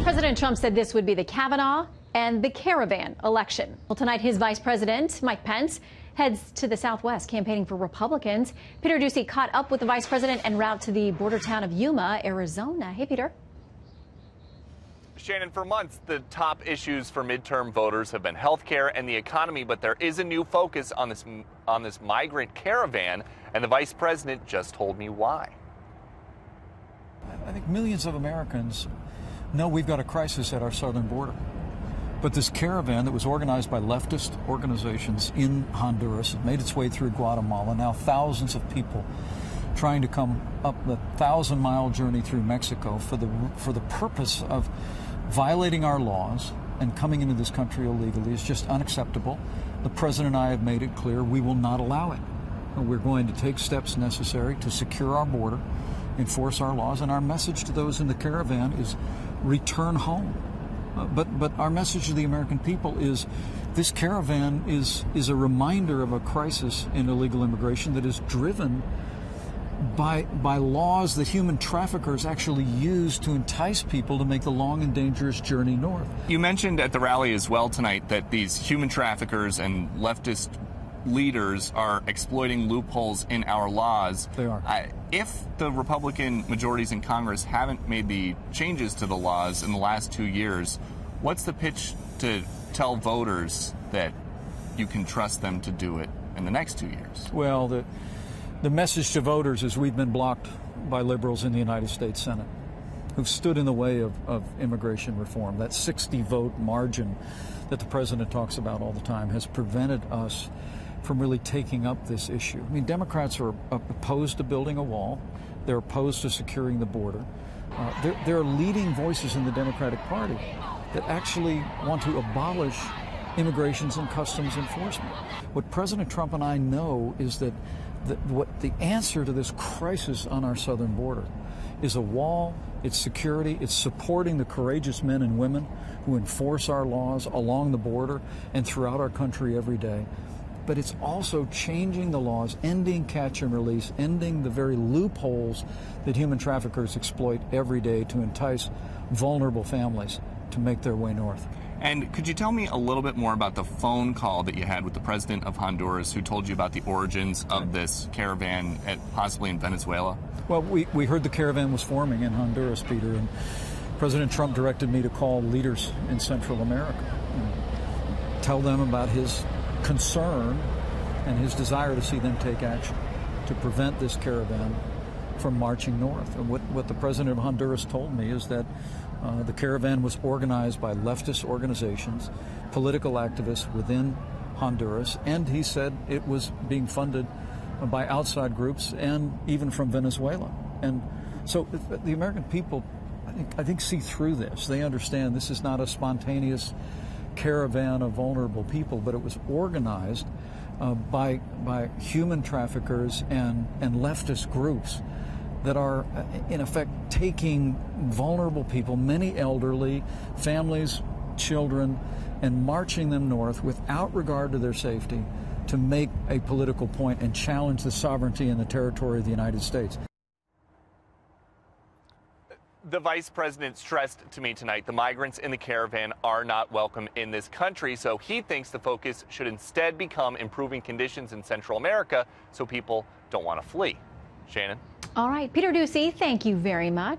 President Trump said this would be the Kavanaugh and the Caravan election. Well, tonight, his Vice President, Mike Pence, heads to the Southwest campaigning for Republicans. Peter Doocy caught up with the Vice President en route to the border town of Yuma, Arizona. Hey, Peter. Shannon, for months, the top issues for midterm voters have been health care and the economy, but there is a new focus on this migrant caravan, and the Vice President just told me why. I think millions of Americans know we've got a crisis at our southern border. But this caravan that was organized by leftist organizations in Honduras, it made its way through Guatemala. Now thousands of people trying to come up the 1,000-mile journey through Mexico for the purpose of violating our laws and coming into this country illegally is just unacceptable. The President and I have made it clear we will not allow it. We're going to take steps necessary to secure our border, enforce our laws, and our message to those in the caravan is return home. But our message to the American people is this caravan is a reminder of a crisis in illegal immigration that is driven by laws that human traffickers actually use to entice people to make the long and dangerous journey north. You mentioned at the rally as well tonight that these human traffickers and leftist leaders are exploiting loopholes in our laws. They are. If the Republican majorities in Congress haven't made the changes to the laws in the last 2 years, what's the pitch to tell voters that you can trust them to do it in the next 2 years? Well, the message to voters is we've been blocked by liberals in the United States Senate who've stood in the way of immigration reform. That 60-vote margin that the President talks about all the time has prevented us from really taking up this issue. I mean, Democrats are opposed to building a wall. They're opposed to securing the border. There are leading voices in the Democratic Party that actually want to abolish immigrations and customs enforcement. What President Trump and I know is that what the answer to this crisis on our southern border is a wall, it's security, it's supporting the courageous men and women who enforce our laws along the border and throughout our country every day. But it's also changing the laws, ending catch and release, ending the very loopholes that human traffickers exploit every day to entice vulnerable families to make their way north. And could you tell me a little bit more about the phone call that you had with the president of Honduras, who told you about the origins of this caravan, possibly in Venezuela? Well, we heard the caravan was forming in Honduras, Peter, and President Trump directed me to call leaders in Central America and tell them about his concern and his desire to see them take action to prevent this caravan from marching north. And what the president of Honduras told me is that the caravan was organized by leftist organizations, political activists within Honduras, and he said it was being funded by outside groups and even from Venezuela. And so the American people, I think see through this. They understand this is not a spontaneous caravan of vulnerable people, but it was organized by human traffickers and leftist groups that are, in effect, taking vulnerable people, many elderly, families, children, and marching them north without regard to their safety to make a political point and challenge the sovereignty and the territory of the United States. The Vice President stressed to me tonight the migrants in the caravan are not welcome in this country, so he thinks the focus should instead become improving conditions in Central America so people don't want to flee. Shannon? All right, Peter Doocy, thank you very much.